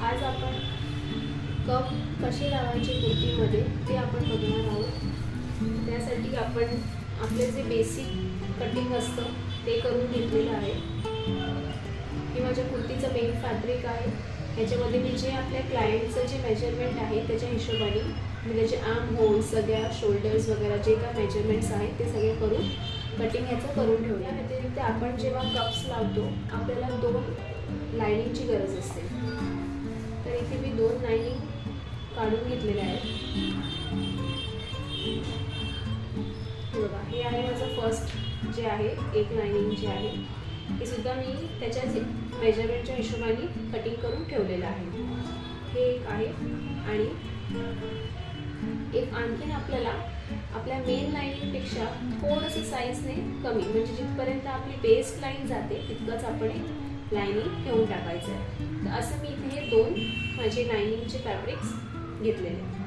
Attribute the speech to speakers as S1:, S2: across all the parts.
S1: आज आपण कप कसे लावायचे कुर्तीमध्ये ते आपण बघणार आहोत। त्यासाठी आपण आपले जे बेसिक कटिंग असतं ते करून घेतलेलं आहे। हे माझ्या कुर्तीचं मेन फॅब्रिक आहे। ह्याच्यामध्ये मी जे आपल्या क्लायंटचं जे मेजरमेंट आहे त्याच्या हिशोबाने मी त्याचे आर्म होल्स, सगळ्या शोल्डर्स वगैरे जे काय मेजरमेंट्स आहेत ते सगळे करून कटिंग ह्याचं करून ठेवलं। या व्यतिरिक्त आपण जेव्हा कप्स लावतो आपल्याला 2 लायनिंगची गरज असते। तर इथे मी 2 लायनिंग काढून घेतलेल्या आहेत। बघा, हे आहे माझं फर्स्ट जे आहे, एक लायनिंग जे आहे हे सुद्धा मी त्याच्या मेजरमेंटच्या हिशोबाने कटिंग करून ठेवलेलं आहे। हे एक आहे आणि एक आणखीन आपल्याला आपल्या मेन लाईनिंगपेक्षा थोडंसं साईजने कमी, म्हणजे जिथपर्यंत आपली बेस लाईन जाते तितकंच आपण लाईनिंग घेऊन टाकायचं आहे। तर असं मी इथे 2 माझे लाईनिंगचे फॅब्रिक्स घेतलेले।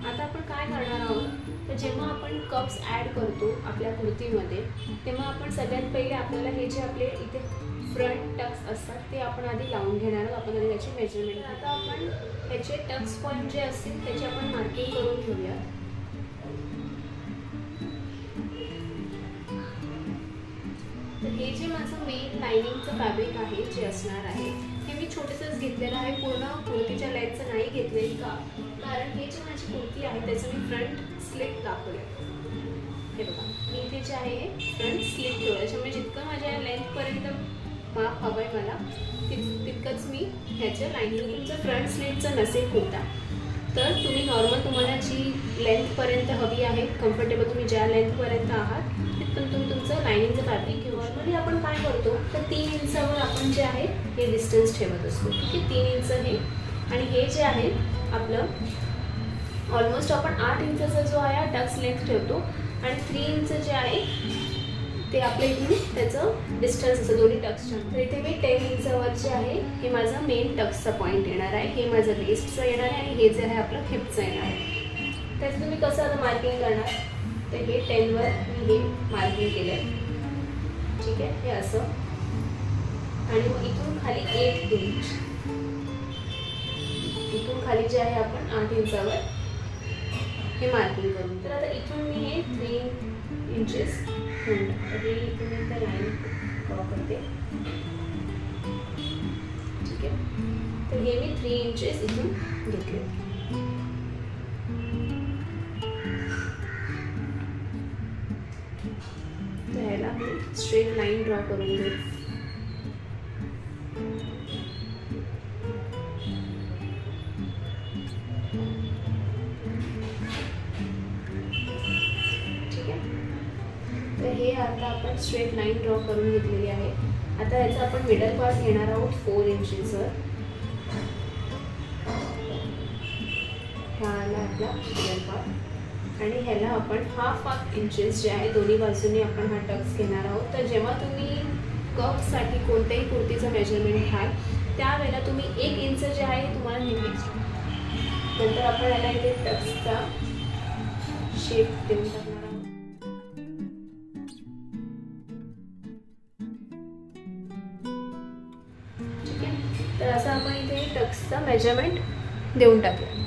S1: आता आपण काय करणार आहोत, तर जेव्हा आपण कप्स ॲड करतो आपल्या कुर्तीमध्ये तेव्हा आपण सगळ्यात पहिले आपल्याला हे जे आपले इथे फ्रंट टक्स असतात ते आपण आधी लावून घेणार आहोत। आपण आधी त्याची मेजरमेंट, आता आपण त्याचे टक्स पॉईंट जे असतील त्याची आपण मार्किंग करून घेऊया। तर हे जे माझं मेन लायनिंगचं फॅब्रिक आहे जे असणार आहे हे मी छोटंसंच घेतलेलं आहे, पूर्ण कुर्तीच्या लेंथचं नाही घेतलेलं का, कारण हे जे माझी कुर्ती आहे त्याचं मी फ्रंट स्लिट दाखवलं। हे बघा, मी इथे जे आहे फ्रंट स्लिट ठेवलं, त्याच्यामुळे जितकं माझ्या लेंथपर्यंत माप हवं आहे मला तितकंच मी ह्याच्या लाईनिंग। तुमचं फ्रंट स्लिटचं नसेल कुर्ता तर तुम्ही नॉर्मल तुम्हाला जी लेंथपर्यंत हवी आहे, कम्फर्टेबल तुम्ही ज्या लेंथपर्यंत आहात तिथून तुम्ही तुमचं लाईनिंगचं फॅब्रिक घेऊ। नॉर्मली आपण काय करतो तर 3 इंचावर आपण जे आहे हे डिस्टन्स ठेवत असतो, ठीक आहे। 3 इंच हे, आणि हे जे आहे आपलं ऑलमोस्ट आपण 8 इंचाचा जो आहे टक्स लेंथ ठेवतो आणि 3 इंच जे आहे ते आपल्या इथून त्याचं डिस्टन्स असतं दोन्ही टक्सच्या। तर इथे मी 10 इंचावर जे आहे हे माझा मेन टक्सचा पॉईंट येणार आहे, हे माझं वेस्टचं येणार आहे आणि हे जे आहे आपलं हिपचं येणार आहे। त्याचं तुम्ही कसं आता मार्किंग करणार, तर हे 10वर मी हे मार्किंग केलं आहे, ठीक आहे, हे असं। आणि मग इथून खाली 1 इंच, इथून खाली जे आहे आपण 8 इंचावर हे मार्किंग करून। तर आता इथून मी हे 3 इंचेस ठेवून टाकते। इथून एकदा लाईन ड्रॉ करते, ठीक आहे। तर हे मी 3 इंचेस इथून घेतले। तर ह्याला मी स्ट्रेट लाईन ड्रॉ करून घेऊ। तर हे आता आपण स्ट्रेट लाईन ड्रॉ करून घेतलेली आहे। आता याचा आपण मिडल पार्ट घेणार आहोत 4 इंचेसवर। हा आला आपला मिडल पार्ट आणि ह्याला आपण 1/2 इंचेस जे आहे दोन्ही बाजूंनी आपण हा टक्स घेणार आहोत। तर जेव्हा तुम्ही कपसाठी कोणत्याही कुर्तीचं मेजरमेंट घ्याल त्यावेळेला तुम्ही 1 इंच जे आहे तुम्हाला नेहमीच, नंतर आपण याला इथे टक्सचा शेप देऊन टाकणार आहोत। तर असं आपण इथे टक्सचा मेजरमेंट देऊन टाकूया।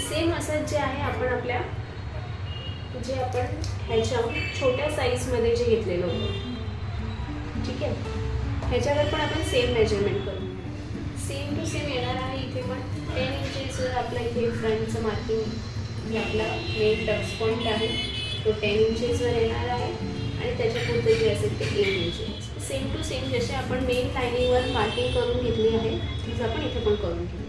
S1: सेम असंच जे आहे आपण आपल्या जे आपण ह्याच्या छोट्या साईजमध्ये जे घेतलेलं होतं, ठीक आहे, ह्याच्यावर पण आपण सेम मेजरमेंट करू। सेम टू सेम येणार आहे। इथे पण 10 इंचेसवर आपल्या इथे फ्रंटचं मार्किंग जे आपला मेन टक्स पॉईंट आहे तो 10 इंचेसवर येणार आहे आणि त्याच्या पुढचं जे असेल ते 8 इंचेस। सेम टू सेम जसे आपण मेन लाईनिंगवर मार्किंग करून घेतली आहे तीच आपण इथे पण करून घेऊ।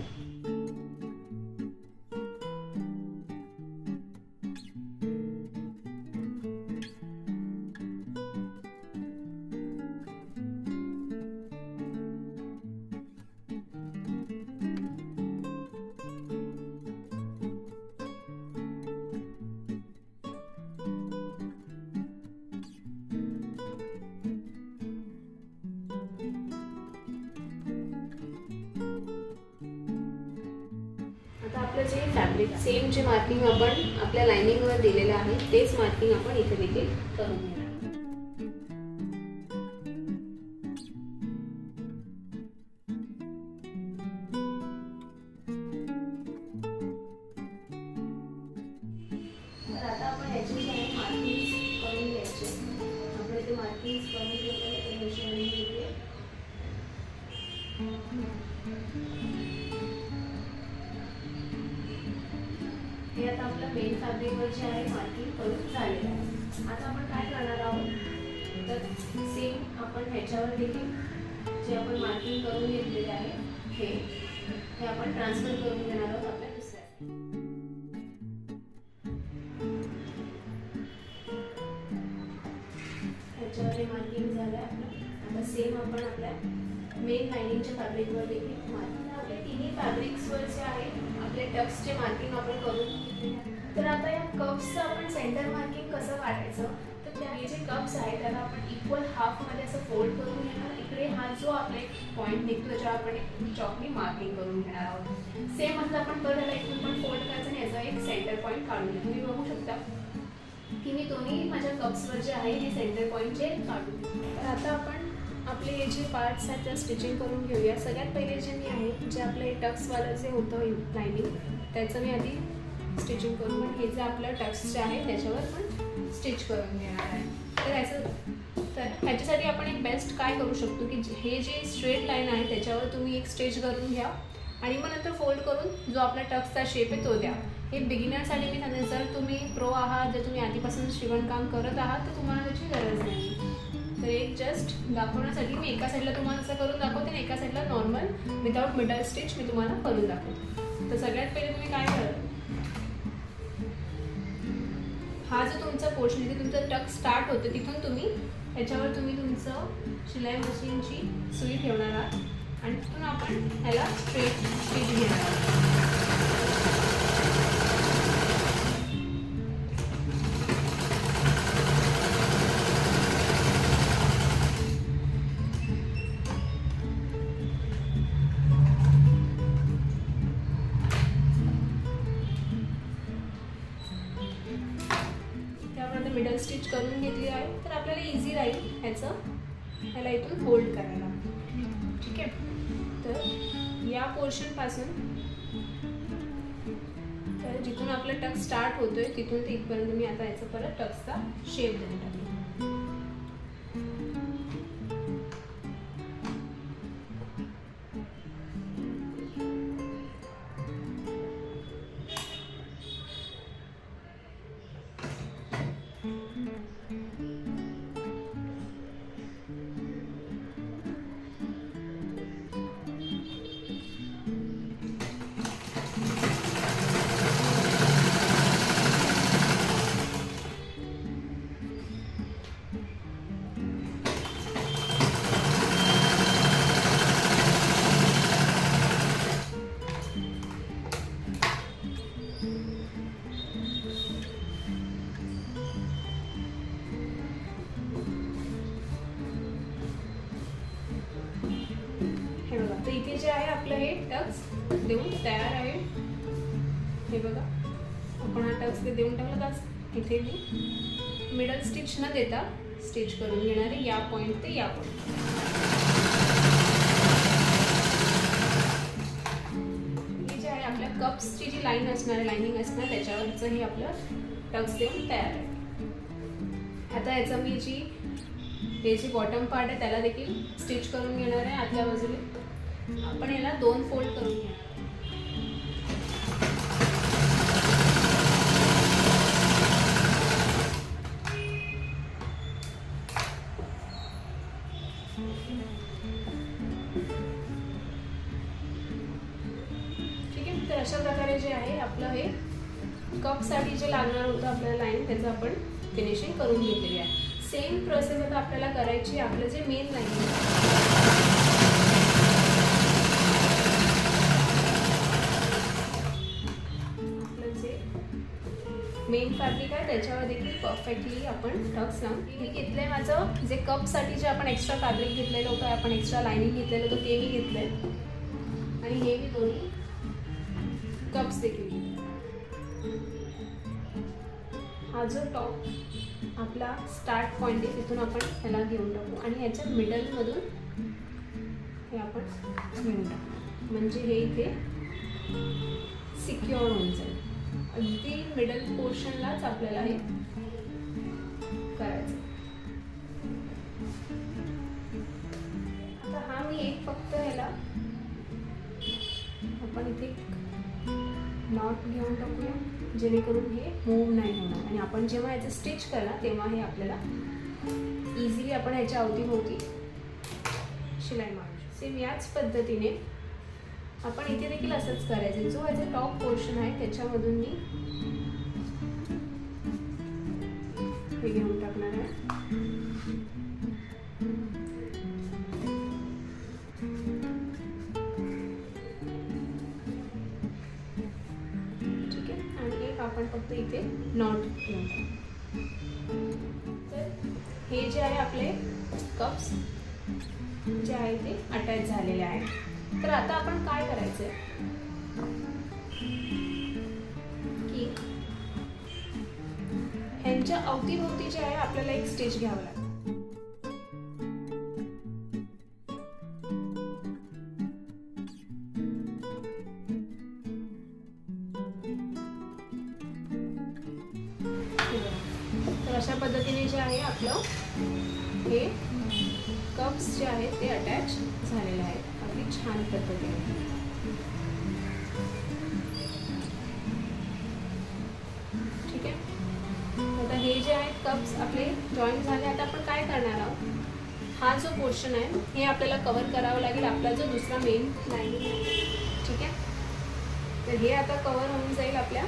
S1: आपलं जे फॅब्रिक सेम जे मार्किंग आपण आपल्या लाइनिंगवर दिलेलं आहे तेच मार्किंग आपण इथे देखील करून घेणार। फॅब्रिकवर जे आहे मार्किंग करून झालेलं आहे. आता आपण काय करणार आहोत, तर सेम आपण ह्याच्यावर देखील जे आपण मार्किंग करून घेतलेले आहे हे आपण ट्रान्सफर करून घेणार आहोत आपल्या दुसऱ्या. ह्याच्यावर मार्किंग झालं आहे आपलं. आता सेम आपण आपल्या मेन लाइनिंगच्या फॅब्रिकवर देखील मार्किंग. आपल्या तिन्ही फॅब्रिक्सवर जे आहे आपले टक्सचे मार्किंग आपण करून घेतलेले आहे. तर आता या कप्सचं आपण सेंटर मार्किंग कसं काढायचं, तर हे जे कप्स आहे त्याला आपण इक्वल हाफमध्ये असं फोल्ड करून घेणार. इकडे हा जो आपला एक पॉईंट निघतो ज्याच्यावर आपण एक चॉकनी मार्किंग करून घेणार आहोत. सेम असं आपण परत याला इथून पण फोल्ड करायचं आणि याचा एक सेंटर पॉईंट काढून घेतो. तुम्ही बघू शकता की मी दोन्ही माझ्या कप्सवर जे आहे हे सेंटर पॉईंटचे काढून. तर आता आपण आपले हे जे पार्ट्स आहेत त्या स्टिचिंग करून घेऊया. सगळ्यात पहिले जे मी आहे जे आपलं हे टक्सवालं जे होतं लाइनिंग त्याचं मी आधी स्टिचिंग करून, पण हे जे आपलं टक्स जे आहे त्याच्यावर पण स्टिच करून घेणार आहे. तर ह्याच्यासाठी आपण एक बेस्ट काय करू शकतो की हे जे स्ट्रेट लाईन आहे त्याच्यावर तुम्ही एक स्टिच करून घ्या आणि मग नंतर फोल्ड करून जो आपला टक्सचा शेप आहे तो द्या. हे बिगिनरसाठी मी सांगेन. जर तुम्ही प्रो आहात, जर तुम्ही आधीपासून शिवणकाम करत आहात तर तुम्हाला त्याची गरज नाही. तर एक जस्ट दाखवण्यासाठी मी एका साईडला तुम्हाला असं करून दाखवते आणि एका साईडला नॉर्मल विदाउट मिडल स्टिच मी तुम्हाला करून दाखवते. तर सगळ्यात पहिले तुम्ही काय कराल, हा जो तुमचा पोर्शन आहे तुमचा टक स्टार्ट होतं तिथून तुम्ही ह्याच्यावर तुम्ही तुमचं शिलाई मशीनची सुई ठेवणार आहात आणि तिथून आपण ह्याला स्ट्रेट स्टिच घेणार आहोत. मिडल स्टिच करून घेतली आहे तर आपल्याला इझी राहील ह्याला इथून होल्ड करायला. ठीक आहे. तर या पोर्शनपासून तर जिथून आपला टक स्टार्ट होतोय तिथून ते इथपर्यंत मी आता याचा परत टक्सचा शेप देऊन टाकला. तर इथे जे आहे आपलं हे टक्स देऊन तयार आहे. हे बघा आपण हा टक्स देऊन टाकला. तर इथे मी मिडल स्टिच न देता स्टिच करून घेणार आहे या पॉईंट ते या पॉईंट. हे जे आहे आपल्या कप्सची जी लाईन असणार आहे लाइनिंग असणार त्याच्यावरचं हे आपलं टक्स देऊन तयार आहे. आता याचा मी हे जी बॉटम पार्ट आहे त्याला देखील स्टिच करून घेणार आहे. आतल्या बाजूने आपण याला 2 फोल्ड करून घेणार. ठीक आहे. तर अशा प्रकारे जे आहे आपलं हे कपसाठी जे लागणार होतं आपल्याला लाईन त्याचं आपण फिनिशिंग करून घेतलेली आहे. सेम प्रोसेस आता आपल्याला करायची आपलं जे मेन लाईन मेन फॅब्रिक आहे त्याच्यावर देखील परफेक्टली आपण टक्स लावून मी घेतलंय. माझं जे कपसाठी जे आपण एक्स्ट्रा फॅब्रिक घेतलेलं होतं आपण एक्स्ट्रा लाइनिंग घेतलेलं होतं ते मी घेतलंय आणि हे मी दोन्ही कप्स देखील घेतले. हा जो टॉप आपला स्टार्ट पॉईंट आहे तिथून आपण ह्याला घेऊन टाकू आणि ह्याच्या मिडलमधून हे आपण घेऊन टाकू म्हणजे हे इथे सिक्युअर होऊन जाईल. अगदी मिडल पोर्शनलाच आपल्याला हे करायचं. आता हा मी एक फक्त ह्याला आपण इथे नॉट घेऊन टाकूया जेणेकरून हे मूव नाही होणार आणि आपण जेव्हा याचं स्टिच करणार तेव्हा हे आपल्याला इझिली आपण ह्याच्या अवतीभोवती शिलाई मारू शकतो. सेम याच पद्धतीने आपण इथे देखील असंच करायचं. जो ह्याचा टॉप पोर्शन आहे त्याच्यामधून मी हे घेऊन टाकणार आहे. ठीक आहे, आणि एक आपण फक्त इथे नॉट घेऊन टाकू. तर हे जे आहे आपले कप्स जे आहे ते अटॅच झालेले आहे. तर आता आपण काय करायचंय की ह्यांच्या अवतीभोवती जे आहे आपल्याला एक स्टिच घ्यावं लागेल. तर अशा पद्धतीने जे आहे आपलं हे कप्स जे आहेत ते अटॅच झालेले आहेत अगदी छान पद्धतीने. ठीक आहे, आता हे जे आहेत कप्स आपले जॉईन झाले. आता आपण काय करणार आहोत, हा जो पोर्शन आहे हे आपल्याला कव्हर करावं लागेल, आपला जो दुसरा मेन लाईनिंग आहे. ठीक आहे, तर हे आता कव्हर होऊन जाईल आपल्या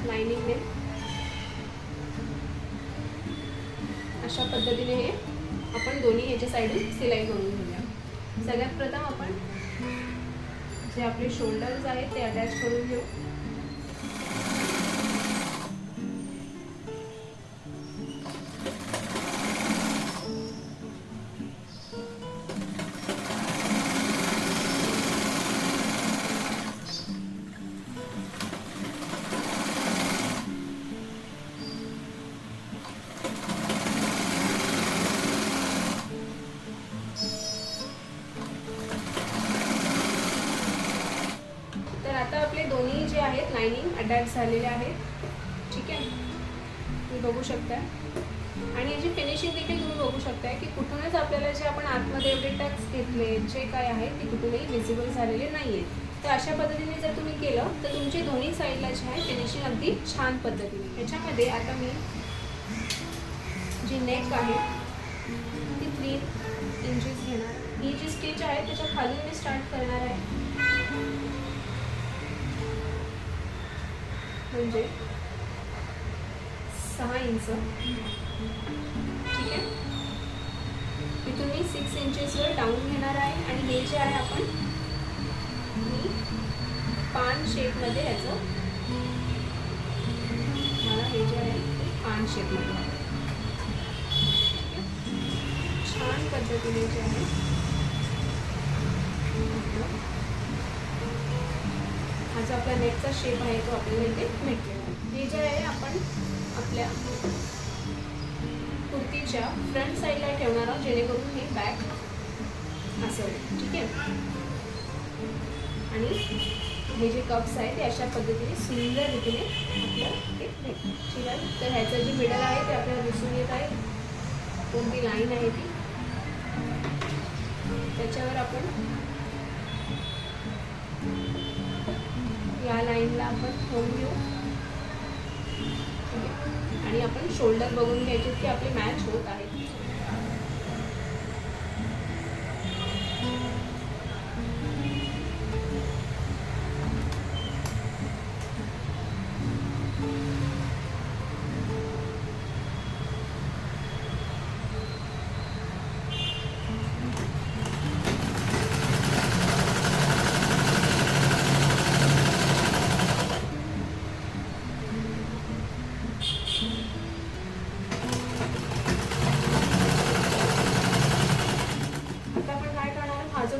S1: लाईनिंगने. अशा पद्धतीने हे आपण दोन्ही ह्याच्या साईडून सिलाई करून घेऊया. सगळ्यात प्रथम आपण जे आपले शोल्डर्स आहेत ते अटॅच करून घेऊ. दोन्ही जे आहेत लाइनिंग अटॅच झालेले आहेत. ठीक आहे, तुम्ही बघू शकता आणि याची फिनिशिंग देखील तुम्ही बघू शकताय की कुठूनच आपल्याला जे आपण आतमध्ये एवढे टक्स घेतले जे काय आहे ते कुठूनही विजिबल झालेले नाही आहेत. तर अशा पद्धतीने जर तुम्ही केलं तर तुमची दोन्ही साईडला जे आहे फिनिशिंग अगदी छान पद्धतीने. याच्यामध्ये आता मी जी नेक आहे ती 3 इंचेस घेणार. ही जी स्टिच आहे त्याच्या खाली मी स्टार्ट करणार आहे, म्हणजे 6 इंच. ठीक आहे, इथून मी 6 इंचेसवर डाऊन घेणार आहे आणि हे जे आहे आपण मी पान शेपमध्ये ह्याचं मला हे जे आहे ते पान शेपमध्ये छान पद्धतीने जे आहे हा जो आपला नेकचा शेप आहे तो आपल्याला इथे भेटलेला आहे. हे जे आहे आपण आपल्या कुर्तीच्या फ्रंट साईडला ठेवणार आहोत जेणेकरून हे बॅक असेल. ठीक आहे, आणि हे जे कप्स आहेत ते अशा पद्धतीने सुंदर रीतीने आपल्याला ते भेटतील. ठीक आहे, तर ह्याचं जे मिडल आहे ते आपल्याला दिसून येत आहे, कोणती लाईन आहे ती त्याच्यावर आपण या लाईनला आपण ठेवून घेऊ आणि आपण शोल्डर बघून घ्यायचे की आपले मॅच होत आहेत.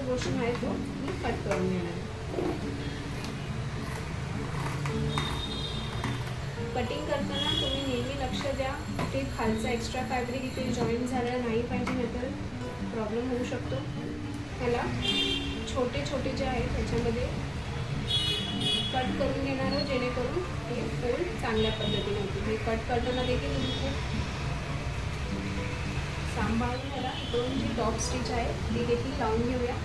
S1: पोर्शन आहे तो मी कट करून घेणार. कटिंग करताना तुम्ही नेहमी लक्ष द्या ते खालचा एक्स्ट्रा फॅब्रिक इथे जॉईन झालेला नाही पाहिजे, नाहीतर प्रॉब्लेम होऊ शकतो. त्याला छोटे छोटे जे आहेत त्याच्यामध्ये कट करून घेणार जेणेकरून हे फोल्ड चांगल्या पद्धतीने होते. हे कट करताना देखील तुम्ही खूप सांभाळून याला इकडून जी टॉप स्टिच आहे ती देखील लावून घेऊया.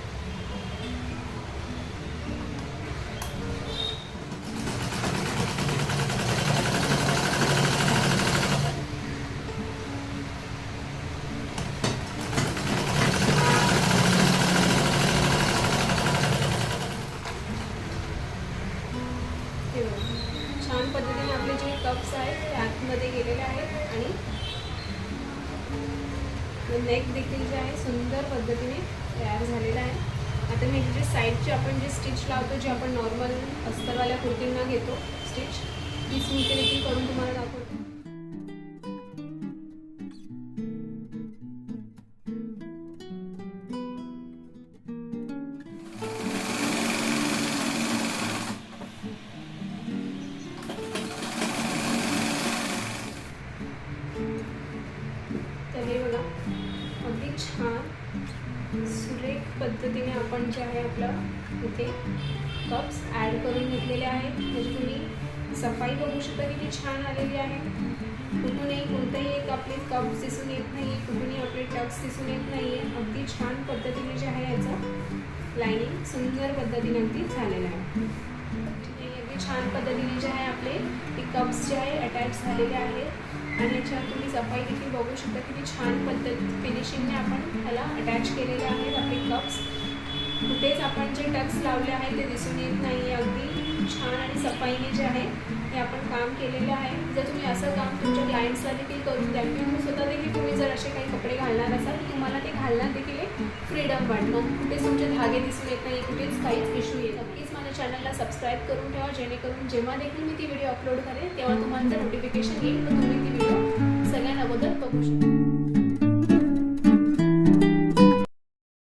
S1: नेक देखील जे आहे सुंदर पद्धतीने तयार झालेला आहे. आता मी जे साईडचे आपण जे स्टिच लावतो, जे आपण नॉर्मल अस्तरवाल्या कुर्तींना घेतो स्टिच, तीच मी देखील करून तुम्हाला दाखवते. तर हे बघा, अगदी छान सुरेख पद्धतीने आपण जे आहे आपलं इथे कप्स ॲड करून घेतलेले आहेत. म्हणजे तुम्ही सफाई बघू शकता किती छान आलेली आहे. कुठूनही कोणतेही एक आपले कप्स दिसून येत नाही, कुठूनही आपले टक्स दिसून येत नाही आहे. अगदी छान पद्धतीने जे आहे याचं लाईनिंग सुंदर पद्धतीने अगदी झालेलं आहे. अगदी छान पद्धतीने जे आहे आपले ते कप्स जे आहे अटॅच झालेले आहेत. आणि याच्यावर तुम्ही सफाई देखील बघू शकता किती छान फिनिशिंगने आपण ह्याला अटॅच केलेले आहेत आपले कप्स. कुठेच आपण जे टक्स लावले आहेत ते दिसून येत नाही. अगदी छान आणि सफाईने जे आहे हे आपण काम केलेलं आहे. जर तुम्ही असं काम तुमच्या क्लायंट्सला देखील करून द्या किंवा स्वतः देखील तुम्ही जर असे काही कपडे घालणार असाल, तुम्हाला ते घालण्यात देखील एक फ्रीडम वाटतं. कुठेच तुमचे धागे दिसून येत नाही, कुठेच काहीच इश्यू येत. नक्कीच माझ्या चॅनलला सबस्क्राईब करून ठेवा, जेणेकरून जेव्हा देखील मी ती व्हिडिओ अपलोड करेन तेव्हा तुम्हाला नोटिफिकेशन येईल, तर तुम्ही ती व्हिडिओ सगळ्यांना अगोदर बघू शकता.